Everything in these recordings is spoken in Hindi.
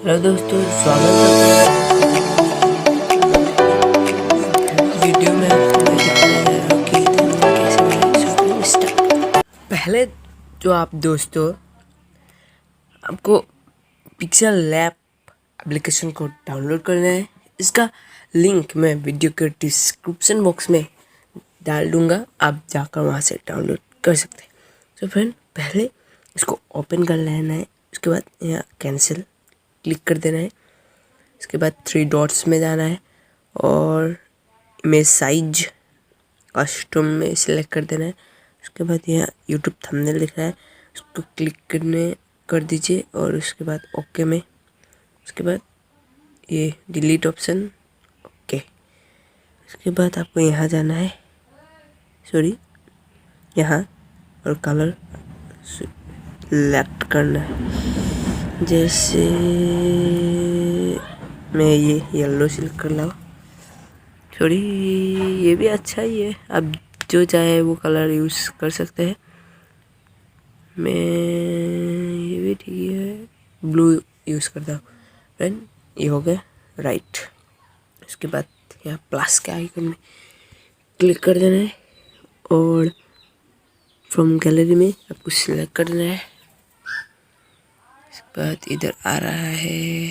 हेलो दोस्तों, स्वागत है वीडियो में। आपको मैं दिखाने जा रहा हूँ कि थंबनेल कैसे बनाएं। So start. पहले जो आप दोस्तों आपको पिक्सल लैब एप्लीकेशन को डाउनलोड करना है। इसका लिंक मैं वीडियो के डिस्क्रिप्शन बॉक्स में डाल दूँगा, आप जाकर वहाँ से डाउनलोड कर सकते हैं। तो फ्रेंड, पहले इसको ओपन कर लेना है। उसके बाद यहाँ कैंसिल क्लिक कर देना है। इसके बाद 3 डॉट्स में जाना है और इमेज साइज कस्टम में सिलेक्ट कर देना है। उसके बाद यहाँ यूट्यूब थंबनेल दिख रहा है, उसको क्लिक कर दीजिए और उसके बाद ओके में। उसके बाद ये डिलीट ऑप्शन, ओके। उसके बाद आपको यहाँ जाना है, सॉरी यहाँ, और कलर सेलेक्ट करना है। जैसे मैं ये येलो सिलेक्ट कर लाऊँ, सॉरी ये भी अच्छा ही है, आप जो चाहे वो कलर यूज़ कर सकते हैं। मैं ये भी ठीक है, ब्लू यूज़ करता हूँ। फ्रेंड, ये हो गया राइट। उसके बाद यहाँ प्लस के आइकन में क्लिक कर देना है और फ्रॉम गैलरी में आपको सिलेक्ट कर देना है। इसके बाद इधर आ रहा है,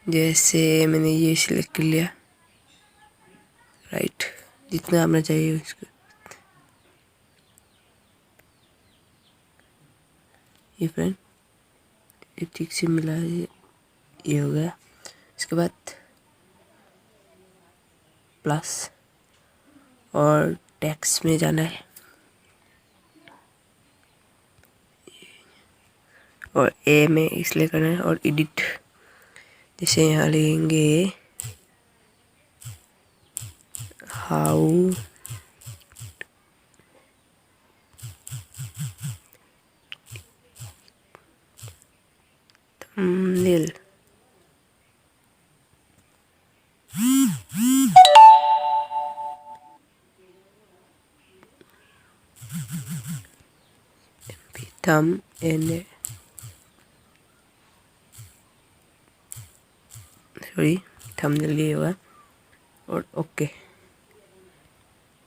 जैसे मैंने ये सिलेक्ट कर लिया, राइट। जितना आपने चाहिए उसको, ये फ्रेंड ये ठीक से मिला है, ये हो गया। इसके बाद प्लस और टेक्स्ट में जाना है और ए में इसलिए करना है और एडिट। जैसे यहाँ लिखेंगे हाउ थंबनेल थम एंड सॉरी थंबनेल ये होगा और ओके।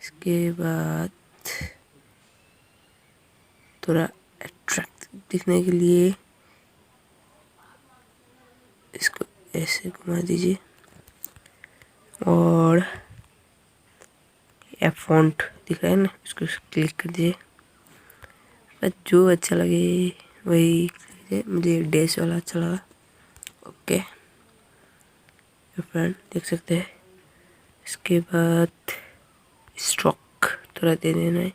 इसके बाद थोड़ा अट्रैक्टिव दिखने के लिए इसको ऐसे घुमा दीजिए और ये फॉन्ट दिख रहा है ना, इसको क्लिक कर दीजिए। बस जो अच्छा लगे वही कीजिए। मुझे डैश वाला अच्छा लगा, ओके। फ्रेंड देख सकते हैं। इसके बाद स्ट्रोक थोड़ा दे देना है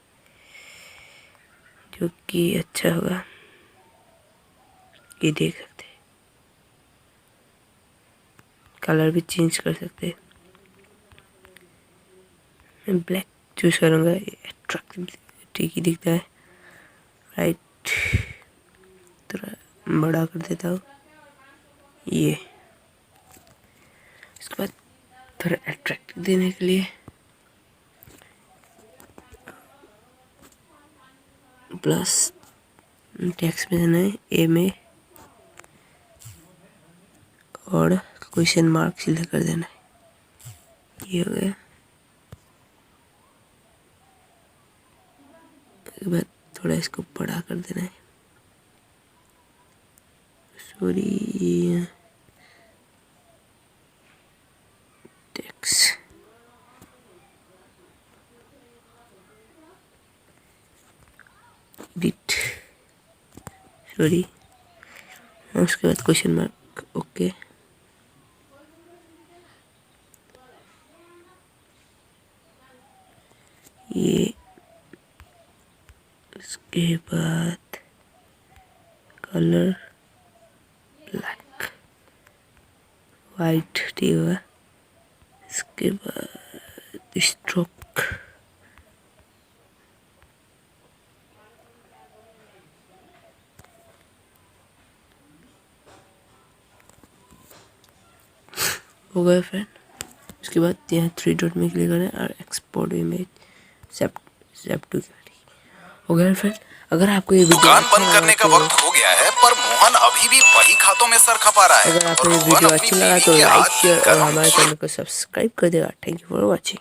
जो कि अच्छा होगा, ये देख सकते हैं। कलर भी चेंज कर सकते हैं। मैं ब्लैक चूज करूँगा, ये अट्रैक्टिव ठीक ही दिखता है, राइट। थोड़ा बड़ा कर देता हूँ ये। इसके बाद थोड़ा अट्रैक्टिव देने के लिए प्लस टेक्स्ट में देना है ए में और क्वेश्चन मार्क सिलेक्ट कर देना है, ये हो गया। उसके बाद थोड़ा इसको बड़ा कर देना है, सॉरी टेक्स्ट एडिट, सॉरी। उसके बाद क्वेश्चन मार्क, ओके। ये उसके बाद कलर ब्लैक वाइट ठीक होगा। इसके बाद स्ट्रोक, हो गया फ्रेंड। उसके बाद यहाँ 3 डॉट में क्लिक करें और एक्सपोर्ट इमेज सेप टू हो गया फ्रेंड। अगर आपको ये वीडियो दुकान अच्छा बंद लगा करने का तो वक्त हो गया है, पर मोहन अभी भी वही खातों में सर खपा रहा है अगर आपको और ये रोहन वीडियो अपनी अच्छा लगा बीवी तो के लाइक हाथ की शेयर और गरम हमारे चैनल को सब्सक्राइब कर देगा। Thank you for watching.